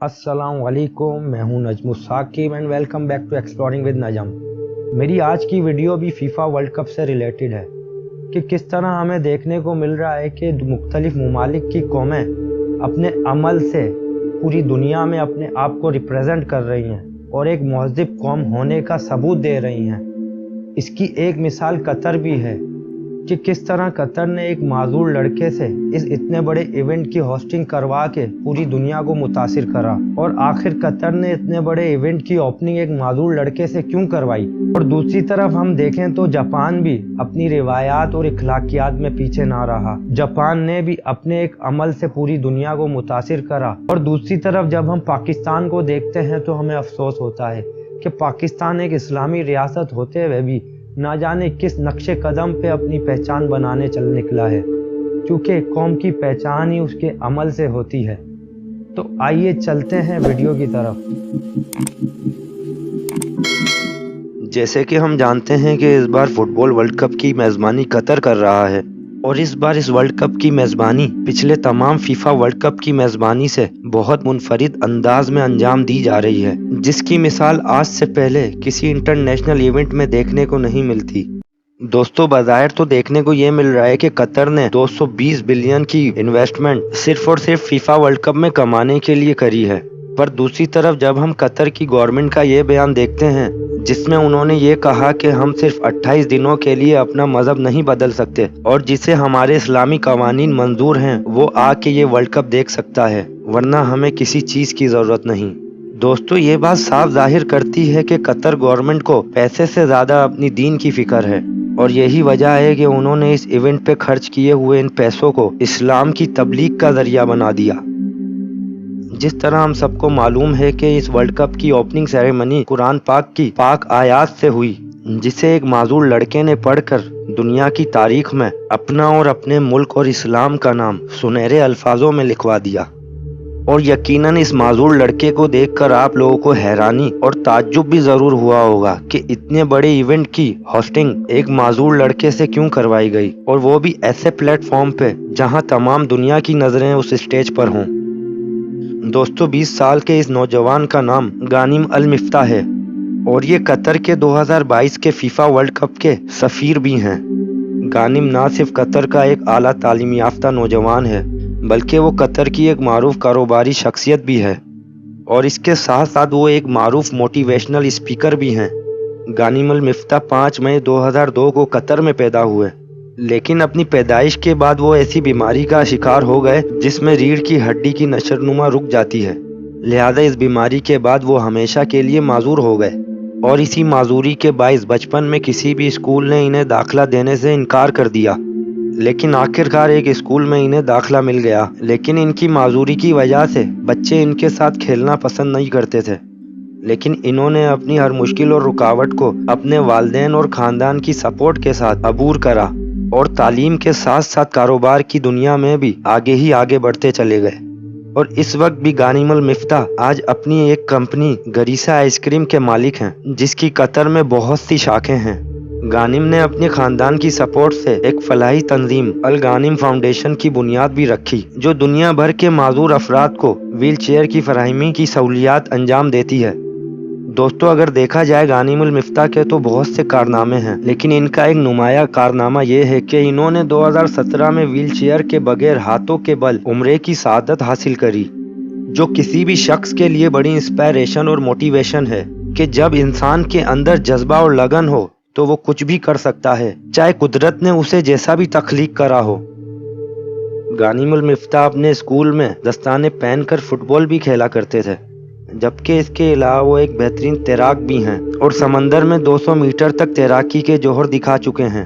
अस्सलाम वालेकुम, मैं हूं Najmus Saqib and welcome back to exploring with Najam. मेरी आज की वीडियो भी फीफा वर्ल्ड कप से रिलेटेड है कि किस तरह हमें देखने को मिल रहा है कि मुख्तलिफ ममालिक की कौमें अपने अमल से पूरी दुनिया में अपने आप को रिप्रेजेंट कर रही हैं और एक महज़िब कौम होने का सबूत दे रही हैं। इसकी एक मिसाल कतर भी है कि किस तरह कतर ने एक माजूर लड़के से इस इतने बड़े इवेंट की होस्टिंग करवा के पूरी दुनिया को मुतासिर करा, और आखिर कतर ने इतने बड़े इवेंट की ओपनिंग एक माजूर लड़के से क्यों करवाई। और दूसरी तरफ हम देखें तो जापान भी अपनी रिवायात और इखलाकियात में पीछे ना रहा। जापान ने भी अपने एक अमल से पूरी दुनिया को मुतासिर करा। और दूसरी तरफ जब हम पाकिस्तान को देखते हैं तो हमें अफसोस होता है कि पाकिस्तान एक इस्लामी रियासत होते हुए भी ना जाने किस नक्शे कदम पे अपनी पहचान बनाने चल निकला है, क्योंकि कौम की पहचान ही उसके अमल से होती है। तो आइए चलते हैं वीडियो की तरफ। जैसे कि हम जानते हैं कि इस बार फुटबॉल वर्ल्ड कप की मेज़बानी कतर कर रहा है, और इस बार इस वर्ल्ड कप की मेज़बानी पिछले तमाम फीफा वर्ल्ड कप की मेज़बानी से बहुत मुनफरिद अंदाज में अंजाम दी जा रही है, जिसकी मिसाल आज से पहले किसी इंटरनेशनल इवेंट में देखने को नहीं मिलती। दोस्तों, बज़ाहिर तो देखने को ये मिल रहा है कि कतर ने 220 बिलियन की इन्वेस्टमेंट सिर्फ और सिर्फ फीफा वर्ल्ड कप में कमाने के लिए करी है, पर दूसरी तरफ जब हम कतर की गवर्नमेंट का ये बयान देखते हैं जिसमें उन्होंने ये कहा कि हम सिर्फ 28 दिनों के लिए अपना मजहब नहीं बदल सकते, और जिसे हमारे इस्लामी कवानीन मंजूर हैं वो आके ये वर्ल्ड कप देख सकता है, वरना हमें किसी चीज़ की ज़रूरत नहीं। दोस्तों, ये बात साफ जाहिर करती है कि कतर गवर्नमेंट को पैसे से ज़्यादा अपनी दीन की फिक्र है, और यही वजह है कि उन्होंने इस इवेंट पे खर्च किए हुए इन पैसों को इस्लाम की तबलीग का जरिया बना दिया। जिस तरह हम सबको मालूम है कि इस वर्ल्ड कप की ओपनिंग सेरेमनी कुरान पाक की पाक आयात से हुई, जिसे एक माजूर लड़के ने पढ़कर दुनिया की तारीख में अपना और अपने मुल्क और इस्लाम का नाम सुनहरे अल्फाजों में लिखवा दिया। और यकीनन इस माजूर लड़के को देखकर आप लोगों को हैरानी और ताज्जुब भी ज़रूर हुआ होगा कि इतने बड़े इवेंट की होस्टिंग एक माजूर लड़के से क्यों करवाई गई, और वो भी ऐसे प्लेटफॉर्म पे जहां तमाम दुनिया की नज़रें उस स्टेज पर हों। दोस्तों, 20 साल के इस नौजवान का नाम गानिम अल मिफ्ता है, और ये कतर के 2022 के फीफा वर्ल्ड कप के सफ़ीर भी हैं। गानिम ना सिर्फ कतर का एक आला तालीम याफ्ता नौजवान है, बल्कि वो कतर की एक मारूफ कारोबारी शख्सियत भी है, और इसके साथ साथ वो एक मारूफ मोटिवेशनल स्पीकर भी हैं। गानिम अल मिफ्ता 5 मई 2002 को कतर में पैदा हुए, लेकिन अपनी पैदाइश के बाद वो ऐसी बीमारी का शिकार हो गए जिसमें रीढ़ की हड्डी की नशरनुमा रुक जाती है। लिहाजा इस बीमारी के बाद वो हमेशा के लिए माजूर हो गए, और इसी माजूरी के बाइस बचपन में किसी भी स्कूल ने इन्हें दाखिला देने से इनकार कर दिया। लेकिन आखिरकार एक स्कूल में इन्हें दाखिला मिल गया, लेकिन इनकी माजूरी की वजह से बच्चे इनके साथ खेलना पसंद नहीं करते थे। लेकिन इन्होंने अपनी हर मुश्किल और रुकावट को अपने वालिदैन और ख़ानदान की सपोर्ट के साथ अबूर करा, और तालीम के साथ साथ कारोबार की दुनिया में भी आगे ही आगे बढ़ते चले गए। और इस वक्त भी गानिम अल मिफ्ता आज अपनी एक कंपनी गरीसा आइसक्रीम के मालिक हैं, जिसकी कतर में बहुत सी शाखें हैं। गानिम ने अपने खानदान की सपोर्ट से एक फलाही तंजीम अल गानिम फाउंडेशन की बुनियाद भी रखी, जो दुनिया भर के माजूर अफराद को व्हील चेयर की फराहमी की सहूलियात अंजाम देती है। दोस्तों, अगर देखा जाए गानिम अल मिफ्ता के तो बहुत से कारनामे हैं, लेकिन इनका एक नुमाया कारनामा ये है कि इन्होंने 2017 में व्हील चेयर के बगैर हाथों के बल उम्रे की सआदत हासिल करी, जो किसी भी शख्स के लिए बड़ी इंस्पायरेशन और मोटिवेशन है कि जब इंसान के अंदर जज्बा और लगन हो तो वो कुछ भी कर सकता है, चाहे कुदरत ने उसे जैसा भी तख्लीक करा हो। गानिम अल मिफ्ता अपने स्कूल में दस्ताने पहनकर फुटबॉल भी खेला करते थे, जबकि इसके अलावा वो एक बेहतरीन तैराक भी हैं, और समंदर में 200 मीटर तक तैराकी के जौहर दिखा चुके हैं।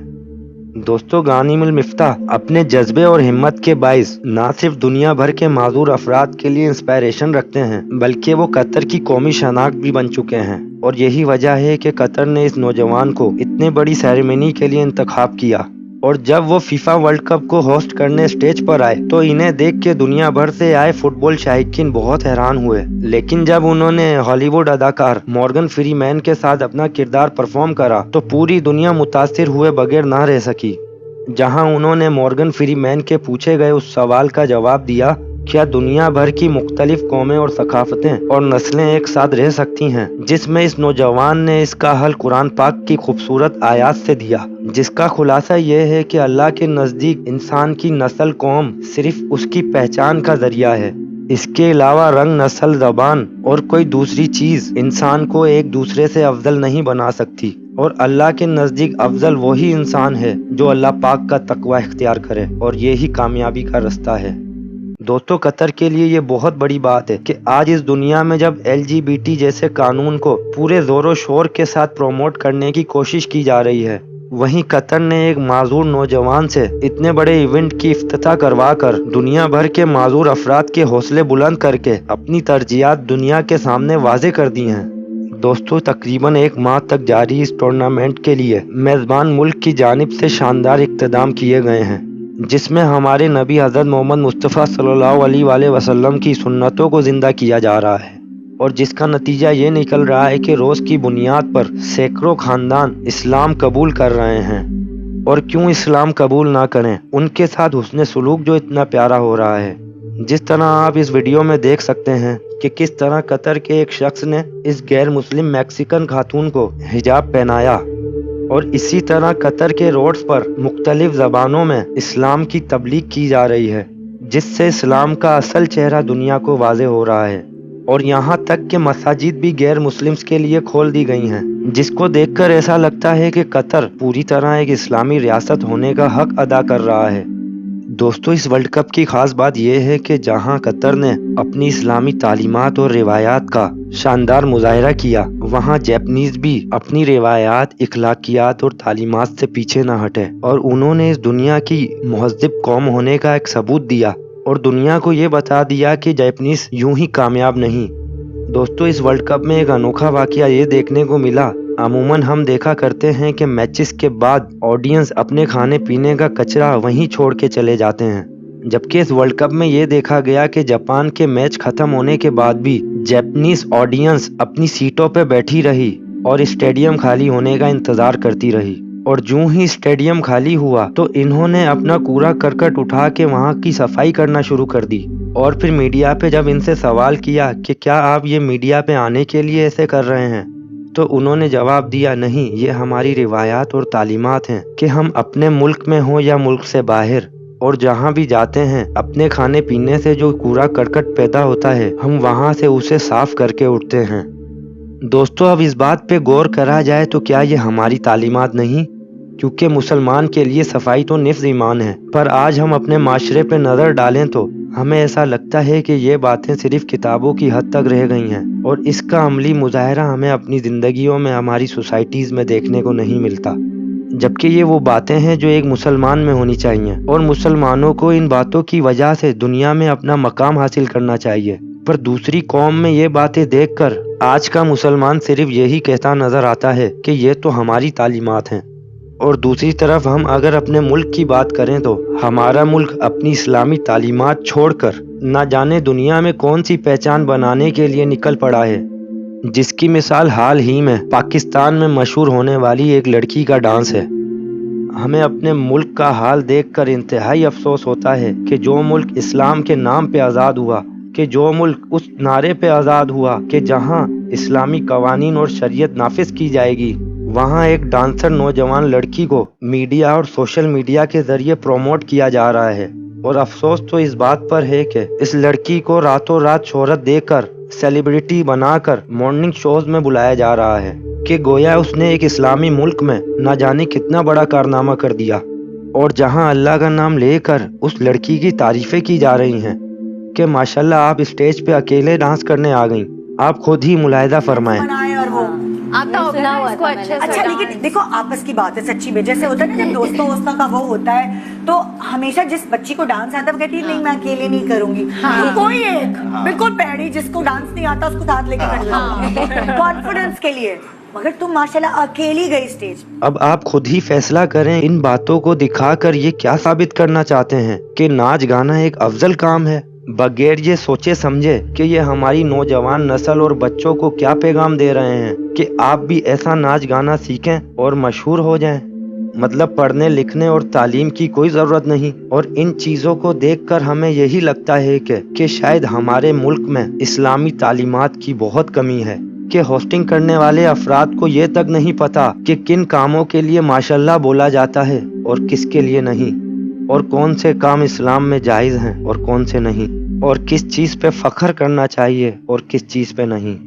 दोस्तों, गानिम अल मिफ्ता अपने जज्बे और हिम्मत के बाइस ना सिर्फ दुनिया भर के माजूर अफराद के लिए इंस्पायरेशन रखते हैं, बल्कि वो कतर की कौमी शनाख्त भी बन चुके हैं। और यही वजह है कि कतर ने इस नौजवान को इतने बड़ी सेरेमनी के लिए इंतखाब किया, और जब वो फीफा वर्ल्ड कप को होस्ट करने स्टेज पर आए तो इन्हें देख के दुनिया भर से आए फुटबॉल शायकीन बहुत हैरान हुए। लेकिन जब उन्होंने हॉलीवुड अदाकार मॉर्गन फ्रीमैन के साथ अपना किरदार परफॉर्म करा तो पूरी दुनिया मुतासिर हुए बगैर ना रह सकी। जहां उन्होंने मॉर्गन फ्रीमैन के पूछे गए उस सवाल का जवाब दिया کیا دنیا بھر کی مختلف قومیں اور ثقافتیں اور نسلیں ایک ساتھ رہ سکتی ہیں؟ جس میں اس نوجوان نے اس کا حل قرآن پاک کی خوبصورت آیات سے دیا، جس کا خلاصہ یہ ہے کہ اللہ کے نزدیک انسان کی نسل قوم صرف اس کی پہچان کا ذریعہ ہے۔ اس کے علاوہ رنگ، نسل، زبان اور کوئی دوسری چیز انسان کو ایک دوسرے سے افضل نہیں بنا سکتی، اور اللہ کے نزدیک افضل وہی انسان ہے جو اللہ پاک کا تقوی اختیار کرے، اور یہی کامیابی کا رستہ ہے۔ دوستو، قطر کے لیے یہ بہت بڑی بات ہے کہ آج اس دنیا میں جب LGBT جیسے قانون کو پورے زور و شور کے ساتھ پروموٹ کرنے کی کوشش کی جا رہی ہے، وہیں قطر نے ایک معذور نوجوان سے اتنے بڑے ایونٹ کی افتتاح کروا کر دنیا بھر کے معذور افراد کے حوصلے بلند کر کے اپنی ترجیحات دنیا کے سامنے واضح کر دی ہیں۔ دوستو، تقریباً 1 ماہ تک جاری اس ٹورنامنٹ کے لیے میزبان ملک کی جانب سے شاندار اقتدام کیے گئے ہیں، جس میں ہمارے نبی حضرت محمد مصطفیٰ صلی اللہ علیہ وآلہ وسلم کی سنتوں کو زندہ کیا جا رہا ہے، اور جس کا نتیجہ یہ نکل رہا ہے کہ روز کی بنیاد پر سینکڑوں خاندان اسلام قبول کر رہے ہیں۔ اور کیوں اسلام قبول نہ کریں، ان کے ساتھ حسن سلوک جو اتنا پیارا ہو رہا ہے۔ جس طرح آپ اس ویڈیو میں دیکھ سکتے ہیں کہ کس طرح قطر کے ایک شخص نے اس غیر مسلم میکسیکن خاتون کو حجاب پہنایا، اور اسی طرح قطر کے روڈز پر مختلف زبانوں میں اسلام کی تبلیغ کی جا رہی ہے، جس سے اسلام کا اصل چہرہ دنیا کو واضح ہو رہا ہے، اور یہاں تک کہ مساجد بھی غیر مسلمز کے لیے کھول دی گئی ہیں، جس کو دیکھ کر ایسا لگتا ہے کہ قطر پوری طرح ایک اسلامی ریاست ہونے کا حق ادا کر رہا ہے۔ دوستو، اس ورلڈ کپ کی خاص بات یہ ہے کہ جہاں قطر نے اپنی اسلامی تعلیمات اور روایات کا شاندار مظاہرہ کیا، وہاں جاپنیز بھی اپنی روایات، اخلاقیات اور تعلیمات سے پیچھے نہ ہٹے، اور انہوں نے اس دنیا کی مہذب قوم ہونے کا ایک ثبوت دیا، اور دنیا کو یہ بتا دیا کہ جاپنیز یوں ہی کامیاب نہیں۔ دوستو، اس ورلڈ کپ میں ایک انوکھا واقعہ یہ دیکھنے کو ملا۔ عموماً ہم دیکھا کرتے ہیں کہ میچز کے بعد آڈینس اپنے کھانے پینے کا کچرا وہیں چھوڑ کے چلے جاتے ہیں، جبکہ اس ورلڈ کپ میں یہ دیکھا گیا کہ جاپان کے میچ ختم ہونے کے بعد بھی جاپنیز آڈینس اپنی سیٹوں پہ بیٹھی رہی اور اسٹیڈیم خالی ہونے کا انتظار کرتی رہی، اور جوں ہی اسٹیڈیم خالی ہوا تو انہوں نے اپنا کوڑا کرکٹ اٹھا کے وہاں کی صفائی کرنا شروع کر دی، اور پھر میڈیا پہ جب ان سے سوال کیا کہ کیا آپ یہ میڈیا پہ آنے کے لیے ایسے کر رہے ہیں، تو انہوں نے جواب دیا، نہیں، یہ ہماری روایات اور تعلیمات ہیں کہ ہم اپنے ملک میں ہوں یا ملک سے باہر، اور جہاں بھی جاتے ہیں اپنے کھانے پینے سے جو کوڑا کرکٹ پیدا ہوتا ہے ہم وہاں سے اسے صاف کر کے اٹھتے ہیں۔ دوستو، اب اس بات پہ غور کرا جائے تو کیا یہ ہماری تعلیمات نہیں؟ کیونکہ مسلمان کے لیے صفائی تو نصف ایمان ہے، پر آج ہم اپنے معاشرے پہ نظر ڈالیں تو ہمیں ایسا لگتا ہے کہ یہ باتیں صرف کتابوں کی حد تک رہ گئی ہیں، اور اس کا عملی مظاہرہ ہمیں اپنی زندگیوں میں، ہماری سوسائٹیز میں دیکھنے کو نہیں ملتا، جبکہ یہ وہ باتیں ہیں جو ایک مسلمان میں ہونی چاہیے، اور مسلمانوں کو ان باتوں کی وجہ سے دنیا میں اپنا مقام حاصل کرنا چاہیے۔ پر دوسری قوم میں یہ باتیں دیکھ کر آج کا مسلمان صرف یہی کہتا نظر آتا ہے کہ یہ تو ہماری تعلیمات ہیں، اور دوسری طرف ہم اگر اپنے ملک کی بات کریں تو ہمارا ملک اپنی اسلامی تعلیمات چھوڑ کر نہ جانے دنیا میں کون سی پہچان بنانے کے لیے نکل پڑا ہے، جس کی مثال حال ہی میں پاکستان میں مشہور ہونے والی ایک لڑکی کا ڈانس ہے۔ ہمیں اپنے ملک کا حال دیکھ کر انتہائی افسوس ہوتا ہے کہ جو ملک اسلام کے نام پہ آزاد ہوا، کہ جو ملک اس نعرے پہ آزاد ہوا کہ جہاں اسلامی قوانین اور شریعت نافذ کی جائے گی، وہاں ایک ڈانسر نوجوان لڑکی کو میڈیا اور سوشل میڈیا کے ذریعے پروموٹ کیا جا رہا ہے، اور افسوس تو اس بات پر ہے کہ اس لڑکی کو راتوں رات شہرت دے کر، سیلیبریٹی بنا کر مارننگ شوز میں بلایا جا رہا ہے کہ گویا اس نے ایک اسلامی ملک میں نہ جانے کتنا بڑا کارنامہ کر دیا، اور جہاں اللہ کا نام لے کر اس لڑکی کی تعریفیں کی جا رہی ہیں کہ ماشاءاللہ آپ اسٹیج پہ اکیلے ڈانس کرنے آ گئیں، آپ خود ہی ملاحظہ فرمائیں۔ اچھا، لیکن دیکھو آپس کی بات ہے سچی میں، جیسے ہوتا ہے نا جب دوستوں کا وہ ہوتا ہے تو ہمیشہ جس بچی کو ڈانس آتا ہے وہ کہتی ہے نہیں میں اکیلے نہیں کروں گی، کوئی ایک بالکل پیڑی جس کو ڈانس نہیں آتا اس کو ساتھ لے کے کرنا کانفیڈنس کے لیے، مگر تم ماشاءاللہ اکیلی گئی اسٹیج۔ اب آپ خود ہی فیصلہ کریں، ان باتوں کو دکھا کر یہ کیا ثابت کرنا چاہتے ہیں کہ ناچ گانا ایک افضل کام ہے، بغیر یہ سوچے سمجھے کہ یہ ہماری نوجوان نسل اور بچوں کو کیا پیغام دے رہے ہیں کہ آپ بھی ایسا ناچ گانا سیکھیں اور مشہور ہو جائیں۔ मतलब पढ़ने लिखने और तालीम की कोई ज़रूरत नहीं। और इन चीज़ों को देखकर हमें यही लगता है कि शायद हमारे मुल्क में इस्लामी तालीमात की बहुत कमी है, कि होस्टिंग करने वाले अफराद को ये तक नहीं पता कि किन कामों के लिए माशाल्लाह बोला जाता है और किसके लिए नहीं, और कौन से काम इस्लाम में जायज़ हैं और कौन से नहीं, और किस चीज़ पे फ़ख्र करना चाहिए और किस चीज़ पे नहीं।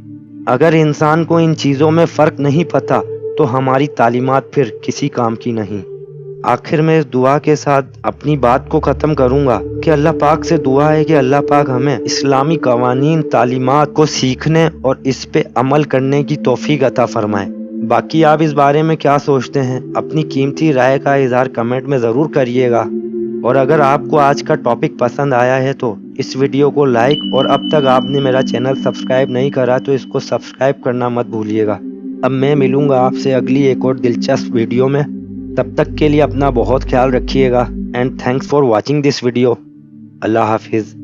अगर इंसान को इन चीज़ों में फ़र्क नहीं पता तो हमारी तालीमात फिर किसी काम की नहीं। आखिर में इस दुआ के साथ अपनी बात को ख़त्म करूँगा कि अल्लाह पाक से दुआ है कि अल्लाह पाक हमें इस्लामी कवानीन तालीमात को सीखने और इस पे अमल करने की तौफीक अता फरमाए। बाकी आप इस बारे में क्या सोचते हैं, अपनी कीमती राय का इज़हार कमेंट में ज़रूर करिएगा। और अगर आपको आज का टॉपिक पसंद आया है तो इस वीडियो को लाइक, और अब तक आपने मेरा चैनल सब्सक्राइब नहीं करा तो इसको सब्सक्राइब करना मत भूलिएगा। अब मैं मिलूँगा आपसे अगली एक और दिलचस्प वीडियो में। तब तक के लिए अपना बहुत ख्याल रखिएगा and thanks for watching this video. अल्लाह हाफिज़।